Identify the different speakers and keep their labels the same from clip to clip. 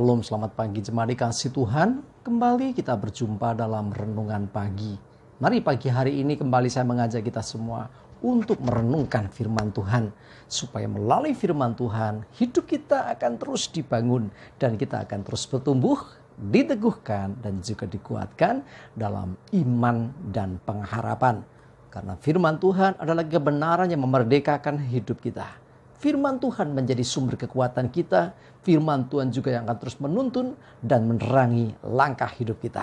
Speaker 1: Shalom, selamat pagi jemaat dikasih Tuhan. Kembali kita berjumpa dalam renungan pagi. Mari pagi hari ini kembali saya mengajak kita semua untuk merenungkan firman Tuhan. Supaya melalui firman Tuhan, hidup kita akan terus dibangun dan kita akan terus bertumbuh, diteguhkan dan juga dikuatkan dalam iman dan pengharapan. Karena firman Tuhan adalah kebenaran yang memerdekakan hidup kita. Firman Tuhan menjadi sumber kekuatan kita. Firman Tuhan juga yang akan terus menuntun dan menerangi langkah hidup kita.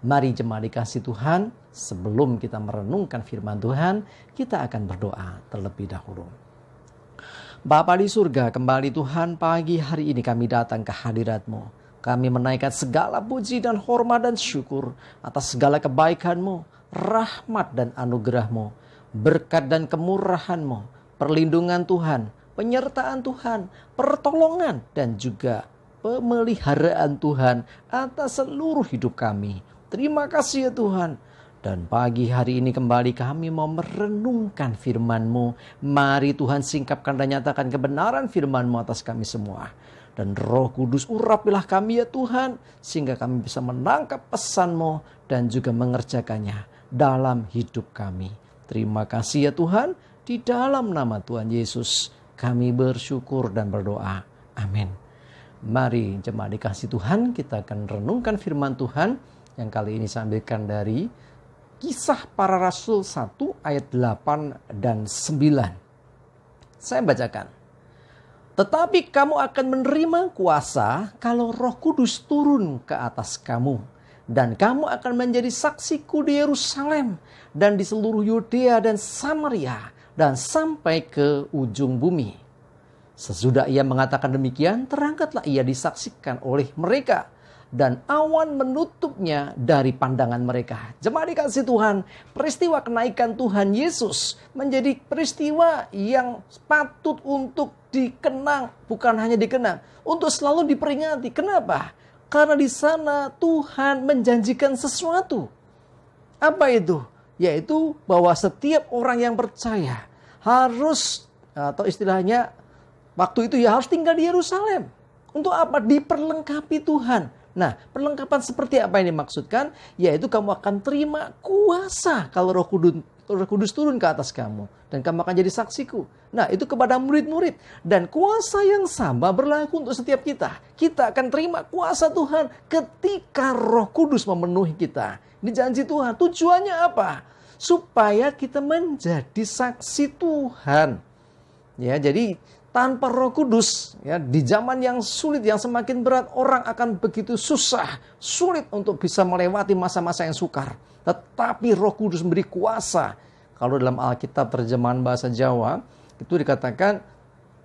Speaker 1: Mari jemaat dikasih Tuhan, sebelum kita merenungkan firman Tuhan, kita akan berdoa terlebih dahulu. Bapa di surga, kembali Tuhan pagi hari ini kami datang ke hadirat-Mu. Kami menaikkan segala puji dan hormat dan syukur atas segala kebaikan-Mu, rahmat dan anugerah-Mu, berkat dan kemurahan-Mu, perlindungan Tuhan, penyertaan Tuhan, pertolongan dan juga pemeliharaan Tuhan atas seluruh hidup kami. Terima kasih ya Tuhan. Dan pagi hari ini kembali kami mau merenungkan firman-Mu. Mari Tuhan singkapkan dan nyatakan kebenaran firman-Mu atas kami semua. Dan Roh Kudus urapilah kami ya Tuhan, sehingga kami bisa menangkap pesan-Mu dan juga mengerjakannya dalam hidup kami. Terima kasih ya Tuhan, di dalam nama Tuhan Yesus kami bersyukur dan berdoa. Amin. Mari jemaat dikasih Tuhan, kita akan renungkan firman Tuhan yang kali ini saya ambilkan dari Kisah Para Rasul 1 ayat 8 dan 9. Saya bacakan. Tetapi kamu akan menerima kuasa kalau Roh Kudus turun ke atas kamu. Dan kamu akan menjadi saksiku di Yerusalem dan di seluruh Yudea dan Samaria dan sampai ke ujung bumi. Sesudah ia mengatakan demikian, terangkatlah ia disaksikan oleh mereka. Dan awan menutupnya dari pandangan mereka. Jemaat dikasih Tuhan, peristiwa kenaikan Tuhan Yesus menjadi peristiwa yang patut untuk dikenang. Bukan hanya dikenang, untuk selalu diperingati. Kenapa? Karena di sana Tuhan menjanjikan sesuatu. Apa itu? Yaitu bahwa setiap orang yang percaya harus, atau istilahnya waktu itu ya harus tinggal di Yerusalem. Untuk apa? Diperlengkapi Tuhan. Nah, perlengkapan seperti apa ini maksudkan? Yaitu kamu akan terima kuasa kalau Roh Kudus turun ke atas kamu. Dan kamu akan jadi saksiku. Nah, itu kepada murid-murid. Dan kuasa yang sama berlaku untuk setiap kita. Kita akan terima kuasa Tuhan ketika Roh Kudus memenuhi kita. Ini janji Tuhan. Tujuannya apa? Supaya kita menjadi saksi Tuhan. Ya, jadi tanpa Roh Kudus, ya, di zaman yang sulit, yang semakin berat, orang akan begitu susah, sulit untuk bisa melewati masa-masa yang sukar. Tetapi Roh Kudus memberi kuasa. Kalau dalam Alkitab terjemahan bahasa Jawa, itu dikatakan,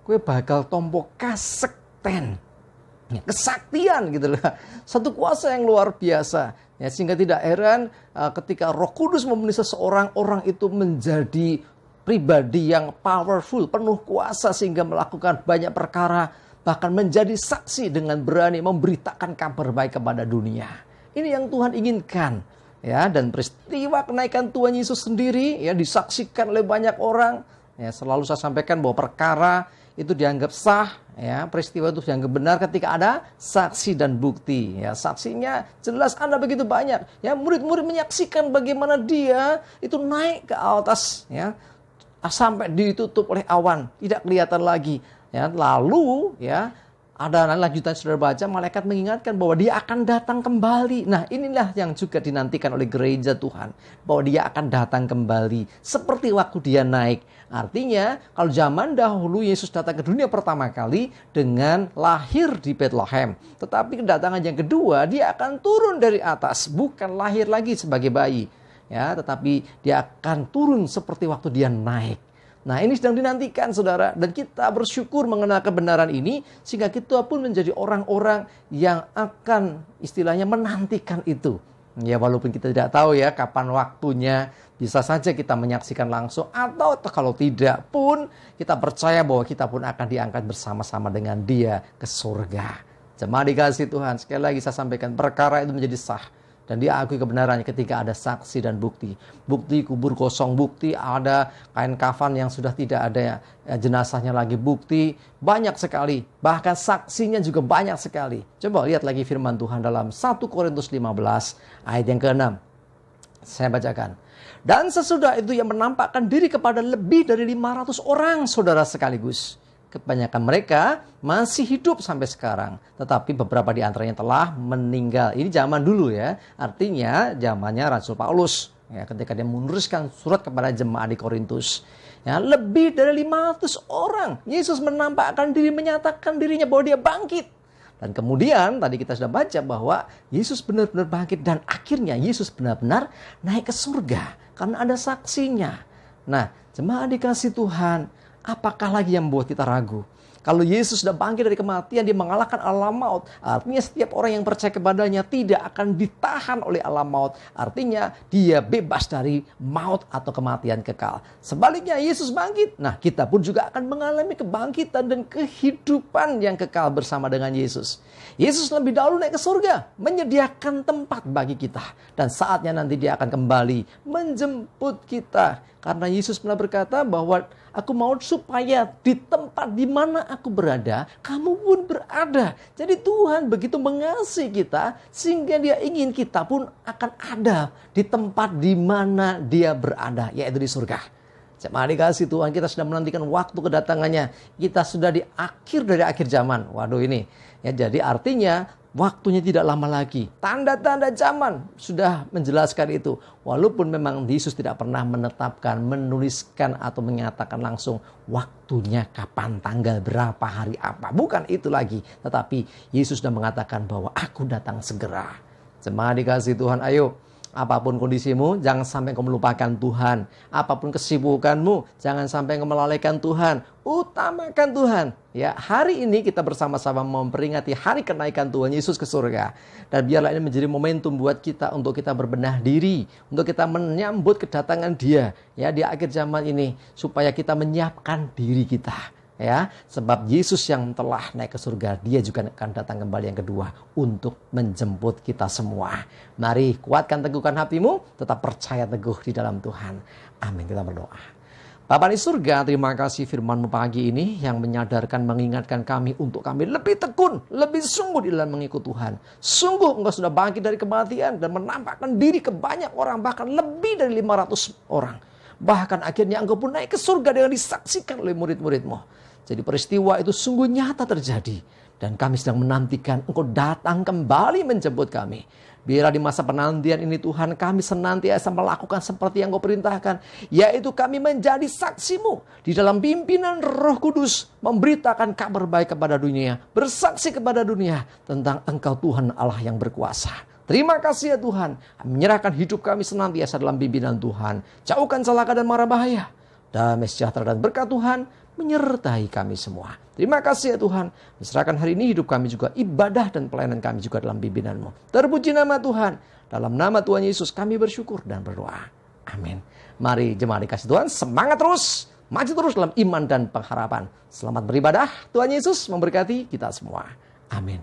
Speaker 1: kue bakal tompo kasekten. Ya, kesaktian gitu loh. Satu kuasa yang luar biasa. Ya, sehingga tidak heran ketika Roh Kudus memenuhi seseorang, orang itu menjadi pribadi yang powerful, penuh kuasa sehingga melakukan banyak perkara, bahkan menjadi saksi dengan berani memberitakan kabar baik kepada dunia. Ini yang Tuhan inginkan, ya. Dan peristiwa kenaikan Tuhan Yesus sendiri, ya, disaksikan oleh banyak orang. Ya, selalu saya sampaikan bahwa perkara itu dianggap sah, ya, peristiwa itu dianggap benar ketika ada saksi dan bukti. Ya, saksinya jelas ada begitu banyak. Ya, murid-murid menyaksikan bagaimana dia itu naik ke atas, ya, sampai ditutup oleh awan, tidak kelihatan lagi. Ya, lalu ya ada lanjutan saudara baca, malaikat mengingatkan bahwa dia akan datang kembali. Nah, inilah yang juga dinantikan oleh gereja Tuhan, bahwa dia akan datang kembali seperti waktu dia naik. Artinya, kalau zaman dahulu Yesus datang ke dunia pertama kali dengan lahir di Bethlehem, tetapi kedatangan yang kedua dia akan turun dari atas, bukan lahir lagi sebagai bayi. Ya, tetapi dia akan turun seperti waktu dia naik. Nah, ini sedang dinantikan saudara. Dan kita bersyukur mengenal kebenaran ini. Sehingga kita pun menjadi orang-orang yang akan istilahnya menantikan itu. Ya, walaupun kita tidak tahu ya kapan waktunya. Bisa saja kita menyaksikan langsung. Atau kalau tidak pun kita percaya bahwa kita pun akan diangkat bersama-sama dengan dia ke surga. Jemaat dikasih Tuhan. Sekali lagi saya sampaikan, perkara itu menjadi sah. Dan dia akui kebenarannya ketika ada saksi dan bukti. Bukti kubur kosong, bukti ada kain kafan yang sudah tidak ada jenazahnya lagi, bukti banyak sekali. Bahkan saksinya juga banyak sekali. Coba lihat lagi firman Tuhan dalam 1 Korintus 15 ayat yang ke-6. Saya bacakan. Dan sesudah itu ia menampakkan diri kepada lebih dari 500 orang saudara sekaligus. Kebanyakan mereka masih hidup sampai sekarang. Tetapi beberapa di antaranya telah meninggal. Ini zaman dulu ya. Artinya zamannya Rasul Paulus. Ya, ketika dia menuliskan surat kepada jemaat di Korintus. Ya, lebih dari 500 orang. Yesus menampakkan diri, menyatakan dirinya bahwa dia bangkit. Dan kemudian tadi kita sudah baca bahwa Yesus benar-benar bangkit. Dan akhirnya Yesus benar-benar naik ke surga. Karena ada saksinya. Nah, jemaat dikasih Tuhan. Apakah lagi yang membuat kita ragu? Kalau Yesus sudah bangkit dari kematian, dia mengalahkan alam maut. Artinya setiap orang yang percaya kepadanya tidak akan ditahan oleh alam maut. Artinya dia bebas dari maut atau kematian kekal. Sebaliknya Yesus bangkit. Nah, kita pun juga akan mengalami kebangkitan dan kehidupan yang kekal bersama dengan Yesus. Yesus lebih dahulu naik ke surga, menyediakan tempat bagi kita. Dan saatnya nanti dia akan kembali menjemput kita. Karena Yesus pernah berkata bahwa aku mau supaya di tempat di mana aku berada, kamu pun berada. Jadi Tuhan begitu mengasihi kita, sehingga dia ingin kita pun akan ada di tempat di mana dia berada, yaitu di surga. Jemaat dikasih Tuhan, kita sudah menantikan waktu kedatangannya. Kita sudah di akhir dari akhir zaman. Waduh ini. Ya, jadi artinya waktunya tidak lama lagi. Tanda-tanda zaman sudah menjelaskan itu. Walaupun memang Yesus tidak pernah menetapkan, menuliskan atau menyatakan langsung waktunya kapan, tanggal berapa, hari apa. Bukan itu lagi. Tetapi Yesus sudah mengatakan bahwa aku datang segera. Jemaat dikasih Tuhan, ayo. Apapun kondisimu, jangan sampai kau melupakan Tuhan. Apapun kesibukanmu, jangan sampai kau melalaikan Tuhan. Utamakan Tuhan. Ya, hari ini kita bersama-sama memperingati hari kenaikan Tuhan Yesus ke surga. Dan biarlah ini menjadi momentum buat kita untuk kita berbenah diri, untuk kita menyambut kedatangan Dia ya di akhir zaman ini, supaya kita menyiapkan diri kita. Ya, sebab Yesus yang telah naik ke surga, dia juga akan datang kembali yang kedua untuk menjemput kita semua. Mari kuatkan, teguhkan hatimu, tetap percaya teguh di dalam Tuhan. Amin. Kita berdoa. Bapa di surga, terima kasih firman-Mu pagi ini yang menyadarkan, mengingatkan kami untuk kami lebih tekun, lebih sungguh di dalam mengikut Tuhan. Sungguh Engkau sudah bangkit dari kematian dan menampakkan diri ke banyak orang, bahkan lebih dari 500 orang. Bahkan akhirnya Engkau pun naik ke surga dengan disaksikan oleh murid-murid-Mu. Jadi peristiwa itu sungguh nyata terjadi. Dan kami sedang menantikan Engkau datang kembali menjemput kami. Biarlah di masa penantian ini Tuhan, kami senantiasa melakukan seperti yang Engkau perintahkan. Yaitu kami menjadi saksi-Mu di dalam pimpinan Roh Kudus. Memberitakan kabar baik kepada dunia. Bersaksi kepada dunia tentang Engkau Tuhan Allah yang berkuasa. Terima kasih ya Tuhan. Menyerahkan hidup kami senantiasa dalam pimpinan Tuhan. Jauhkan celaka dan mara bahaya. Damai sejahtera dan berkat Tuhan menyertai kami semua. Terima kasih ya Tuhan. Serahkan hari ini hidup kami juga, ibadah dan pelayanan kami juga dalam pimpinan-Mu. Terpuji nama Tuhan. Dalam nama Tuhan Yesus kami bersyukur dan berdoa. Amin. Mari jemaat dikasih Tuhan, semangat terus. Maju terus dalam iman dan pengharapan. Selamat beribadah. Tuhan Yesus memberkati kita semua. Amin.